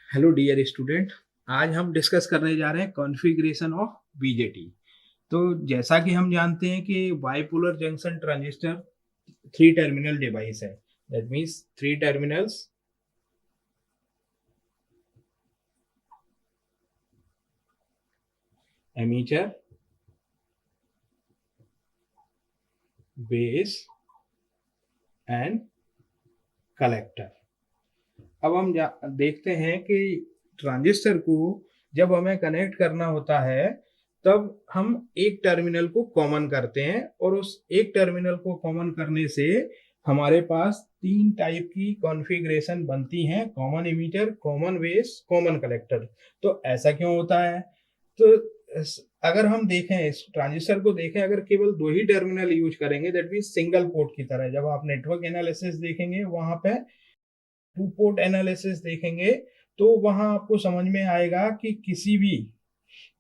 Hello dear student. आज हम discuss करने जा रहे हैं कॉन्फ़िगरेशन ऑफ बीजेटी। तो जैसा कि हम जानते हैं कि bipolar junction transistor three terminal device है। That means three terminals, emitter, base and collector. अब हम देखते हैं कि ट्रांजिस्टर को जब हमें कनेक्ट करना होता है तब हम एक टर्मिनल को कॉमन करते हैं, और उस एक टर्मिनल को कॉमन करने से हमारे पास तीन टाइप की कॉन्फ़िगरेशन बनती हैं: common emitter, common base, common collector. तो ऐसा क्यों होता है? तो अगर हम देखें, इस ट्रांजिस्टर को देखें, अगर केवल दो ही टर्मिनल यूज करेंगे, दैट मीन सिंगल पोर्ट की तरह, जब आप नेटवर्क एनालिसिस देखेंगे वहां पे टू पोर्ट एनालिसिस देखेंगे तो वहां आपको समझ में आएगा कि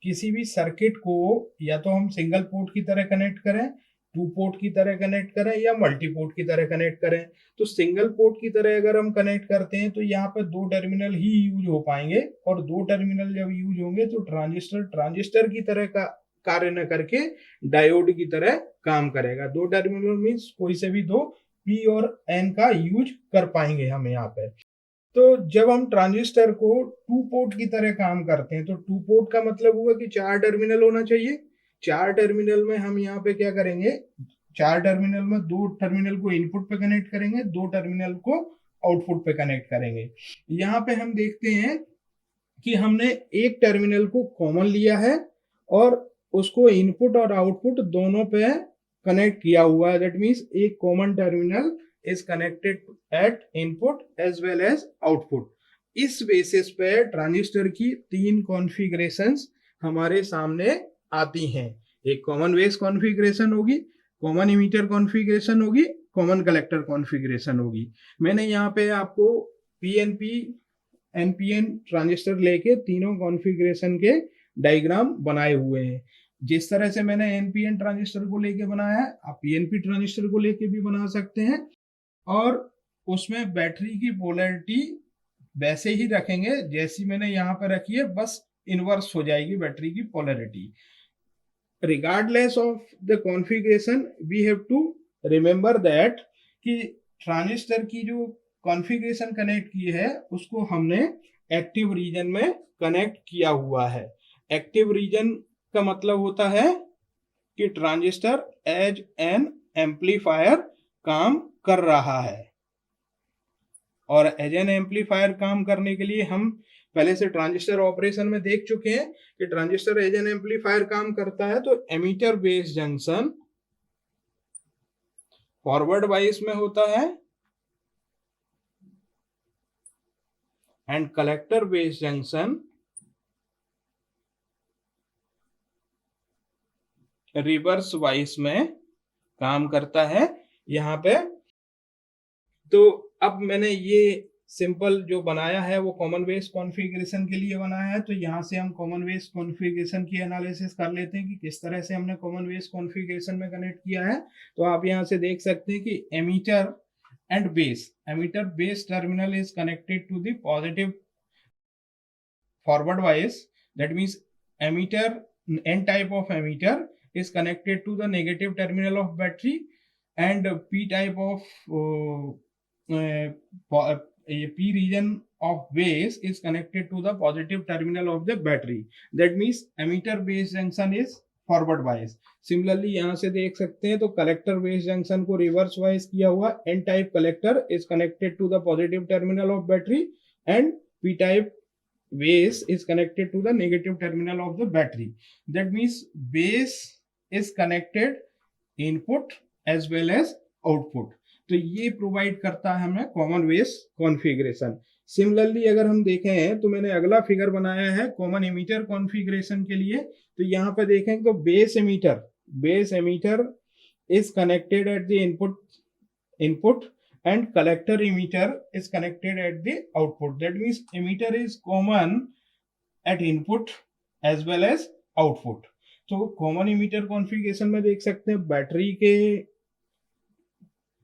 किसी भी सर्किट को या तो हम सिंगल पोर्ट की तरह कनेक्ट करें, टू पोर्ट की तरह कनेक्ट करें, या मल्टी पोर्ट की तरह कनेक्ट करें। तो सिंगल पोर्ट की तरह अगर हम कनेक्ट करते हैं तो यहाँ पर दो टर्मिनल ही यूज हो पाएंगे, और दो टर्मिनल जब यूज होंगे तो ट्रांजिस्टर ट्रांजिस्टर की तरह का कार्य न करके डायोड की तरह काम करेगा। दो टर्मिनल मीन्स कोई से भी दो पी और एन का यूज कर पाएंगे हम यहाँ पे। तो जब हम ट्रांजिस्टर को टू पोर्ट की तरह काम करते हैं तो टू पोर्ट का मतलब हुआ कि चार टर्मिनल होना चाहिए। चार टर्मिनल में हम यहाँ पे क्या करेंगे, चार टर्मिनल में दो टर्मिनल को इनपुट पे कनेक्ट करेंगे, दो टर्मिनल को आउटपुट पे कनेक्ट करेंगे। यहाँ पे हम देखते हैं कि हमने एक टर्मिनल को कॉमन लिया है और उसको इनपुट और आउटपुट दोनों पे कनेक्ट किया हुआ है। दैट मीन्स एक common terminal is connected at input as well as output. इस बेसिस पे ट्रांजिस्टर की तीन कॉन्फ़िगरेशंस हमारे सामने आती हैं। एक कॉमन बेस कॉन्फ़िगरेशन होगी, कॉमन इमीटर कॉन्फ़िगरेशन होगी, कॉमन कलेक्टर कॉन्फ़िगरेशन होगी। मैंने यहाँ पे आपको पीएनपी एनपीएन ट्रांजिस्टर लेके तीनों कॉन्फ़िगरेशन के डायग्राम बनाए हुए हैं। जिस तरह से मैंने एनपीएन ट्रांजिस्टर को लेके बनाया है, आप पीएनपी ट्रांजिस्टर को लेके भी बना सकते हैं, और उसमें बैटरी की पोलैरिटी वैसे ही रखेंगे जैसी मैंने यहाँ पर रखी है, बस इनवर्स हो जाएगी बैटरी की polarity. regardless of the configuration we have to remember that कि ट्रांजिस्टर की जो कॉन्फ़िगरेशन कनेक्ट की है उसको हमने एक्टिव रीजन में कनेक्ट किया हुआ है। एक्टिव रीजन का मतलब होता है कि ट्रांजिस्टर एज एन एम्पलीफायर काम कर रहा है, और एज एन एम्पलीफायर काम करने के लिए हम पहले से ट्रांजिस्टर ऑपरेशन में देख चुके हैं कि ट्रांजिस्टर एज एन एम्पलीफायर काम करता है। तो एमीटर बेस जंक्शन फॉरवर्ड बाइस में होता है and collector base junction reverse bias में काम करता है यहाँ पे। तो अब मैंने ये सिंपल जो बनाया है वो कॉमन बेस कॉन्फ़िगरेशन के लिए बनाया है। तो यहाँ से हम कॉमन बेस कॉन्फ़िगरेशन की एनालिसिस कर लेते हैं कि किस तरह से हमने कॉमन बेस कॉन्फ़िगरेशन में कनेक्ट किया है। तो आप यहाँ से देख सकते हैं कि emitter and base, emitter base terminal is connected to the positive forward wise. That means emitter, n type of emitter is connected to the negative terminal of battery, and p type of p region of base is connected to the positive terminal of the battery. That means emitter base junction is forward wise. Similarly यहां से देख सकते हैं तो collector base junction को reverse wise किया हुआ, N type collector is connected to the positive terminal of battery, and P type base is connected to the negative terminal of the battery. That means base is connected input as well as output. तो ये provide करता है हमें common base configuration. Similarly अगर हम देखें तो मैंने अगला फिगर बनाया है कॉमन एमीटर कॉन्फ़िगरेशन के लिए। तो यहाँ पे देखें तो base emitter is connected at the input and collector emitter is connected at the output. That means emitter is common at input as well as output. तो कॉमन इमीटर कॉन्फ़िगरेशन में देख सकते हैं बैटरी के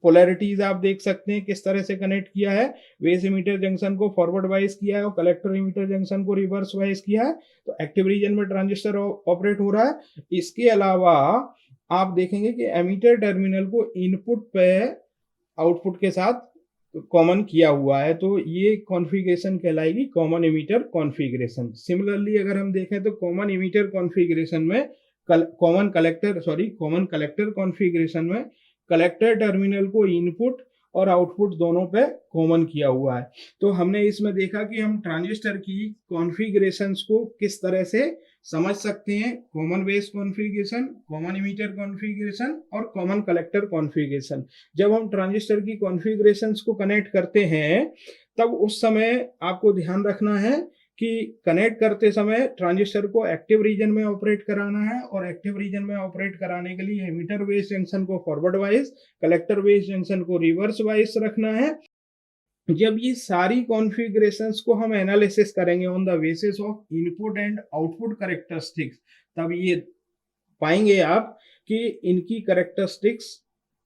पोलैरिटीज आप देख सकते हैं किस तरह से कनेक्ट किया है। बेस इमीटर जंक्शन को फॉरवर्ड वाइज किया है और कलेक्टर इमीटर जंक्शन को रिवर्स वाइज किया है। तो एक्टिव रीजन में ट्रांजिस्टर ऑपरेट हो रहा है। इसके अलावा आप देखेंगे कि एमीटर टर्मिनल को इनपुट पे आउटपुट के साथ कॉमन किया हुआ है, तो ये कॉन्फ़िगरेशन कहलाएगी कॉमन इमीटर कॉन्फ़िगरेशन। सिमिलरली अगर हम देखें तो कॉमन इमीटर कॉन्फ़िगरेशन में कॉमन कलेक्टर कॉन्फ़िगरेशन में कलेक्टर टर्मिनल को इनपुट और आउटपुट दोनों पे कॉमन किया हुआ है। तो हमने इसमें देखा कि हम ट्रांजिस्टर की कॉन्फ़िगरेशंस को किस तरह से समझ सकते हैं। Common base configuration, common emitter configuration और कॉमन कलेक्टर कॉन्फ़िगरेशन। जब हम ट्रांजिस्टर की कॉन्फ़िगरेशंस को कनेक्ट करते हैं तब उस समय आपको ध्यान रखना है कि कनेक्ट करते समय ट्रांजिस्टर को एक्टिव रीजन में ऑपरेट कराना है, और एक्टिव रीजन में ऑपरेट कराने के लिए एमीटर बेस जंक्शन को forward wise, collector base junction को रिवर्स वाइज रखना है। जब ये सारी कॉन्फ़िगरेशंस को हम एनालिसिस करेंगे on the basis of input and output characteristics, तब ये पाएंगे आप कि इनकी कैरेक्टरिस्टिक्स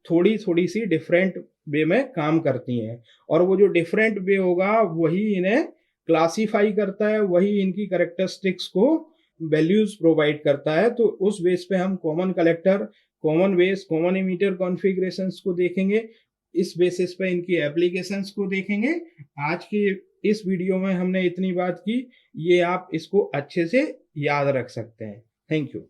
थोड़ी थोड़ी सी डिफरेंट वे में काम करती हैं, और वो जो डिफरेंट वे होगा वही इन्हें क्लासीफाई करता है, वही इनकी कैरेक्टरिस्टिक्स को वैल्यूज प्रोवाइड करता है। तो उस बेस पे हम common collector, common base, common emitter configurations को देखेंगे। इस बेसिस पे इनकी एप्लीकेशंस को देखेंगे। आज की इस वीडियो में हमने इतनी बात की, ये आप इसको अच्छे से याद रख सकते हैं। Thank you.